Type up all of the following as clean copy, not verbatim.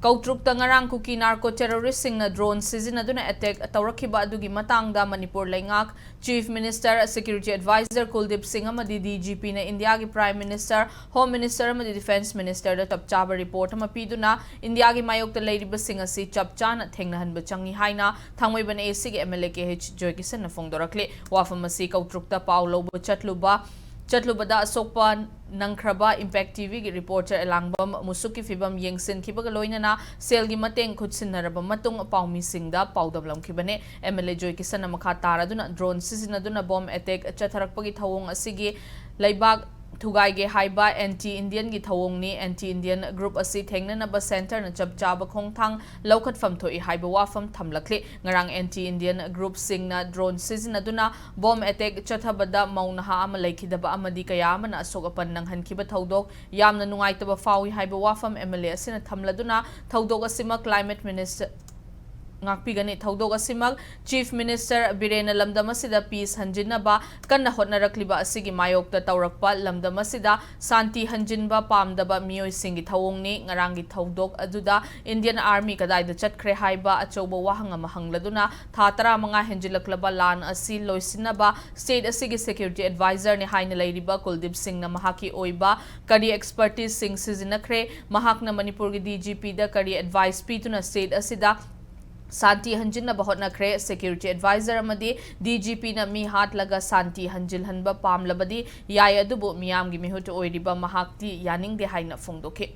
Koutruk tangarang kuki narco terrorist sing na drone sizinaduna attack tawrakiba adugi matangda Manipur laingak Chief Minister Security Advisor Kuldip Singh amadi DGP na India gi Prime Minister Home Minister amadi Defense Minister da chapchaba report ama piduna India gi mayok ta leiriba sing asi chapchana thengnahanba changi haina thangmoiban AC gi MLA KH Joykishan na fongdorakle wafam asi Koutruk ta paulo Chatlubada Asokpa Nangkraba Impact TV gi reporter Elangbam Musuki Fibam Yengsin Kibaga Loinana Selgi Mateng Kutsinaraba Matung Paumi Singda Paudablam Kibane MLA Joykishan Makha Taraduna drone sizinaduna bomb attack Chatharakpagi Thawong Asigi Laibag Thugaige Haiba anti-Indian gi thawong ni anti-Indian group asi thengnanaba center na chapchaba khongthang lokhat famthoi haiba wafam thamlakle ngarang anti-Indian group singna drone sizinaduna bomb attack chathabada maunaha ama laikhidaba amadi kayamana asogapan nanghankiba thaudok yamna nungaitaba fawi haiba wafam MLA asina thamladuna thaudok asima climate minister ngakpigani thaudok asimag Chief Minister Birena lamdamasida peace hanjinaba kanna hotnarakliba asigi mayokta tawrakpa lamdamasida santi hanjinba pamdaba miyoi singi thawongni ngarangi thaudok aduda Indian Army kadaida chatkre haiba achoba wahanga mahangladuna thatara manga henjilaklaba lan asi loisinaba state asigi security advisor ni haina leiriba Kuldip Singh na mahaki oiba kari expertise sing sizinakre mahakna Manipur gi DGP da kari advice pituna state asida Santi Hanjin na bahot na kre security advisor amadi DGP na mi hat laga Santi Hanjil hanba pamlabadi yaya dubu miyam gi mihut oiriba mahakti yaning de haina fongdoke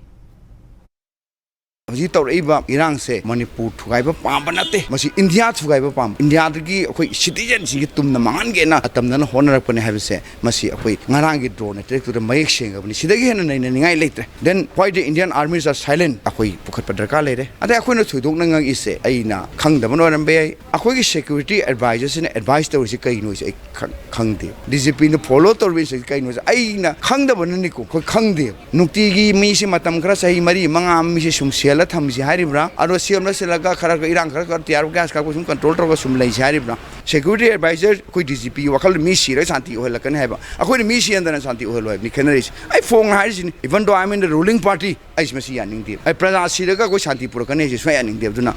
Masi tawraiba irang se Manipur thugaiba pamba nate masi India thugaiba pam India dagi akoi citizen sigi tumna mangan ge na atamna na honarakpane habise masi akoi ngarang gi drone attack to the mayek senga bani sidagi hena nei ningai leitre then why the Indian armies are silent akoi pukhat padarka leire ade akoi na thudok na ngang ise aina khangdaba no rambe akoi gi security advisors ne advice to si kai no se khangde DGP ne follow to be se kai no se aina khangdaba ni ko khangde nukti gi mi si matam khara sahi mari manga mi se sumsia la thamsi haribra aro siam la selaga khara irang khara tiar gas ka ko sum control ro sum lai haribra security advisor koi DGP wakal mi si re santi ohla kan haba akoi mi si andana santi ohlo ni khenari ai phong haris even though I am in the ruling party ai masi yaning de ai praja si ga ko santi pur kan ai so yaning de duna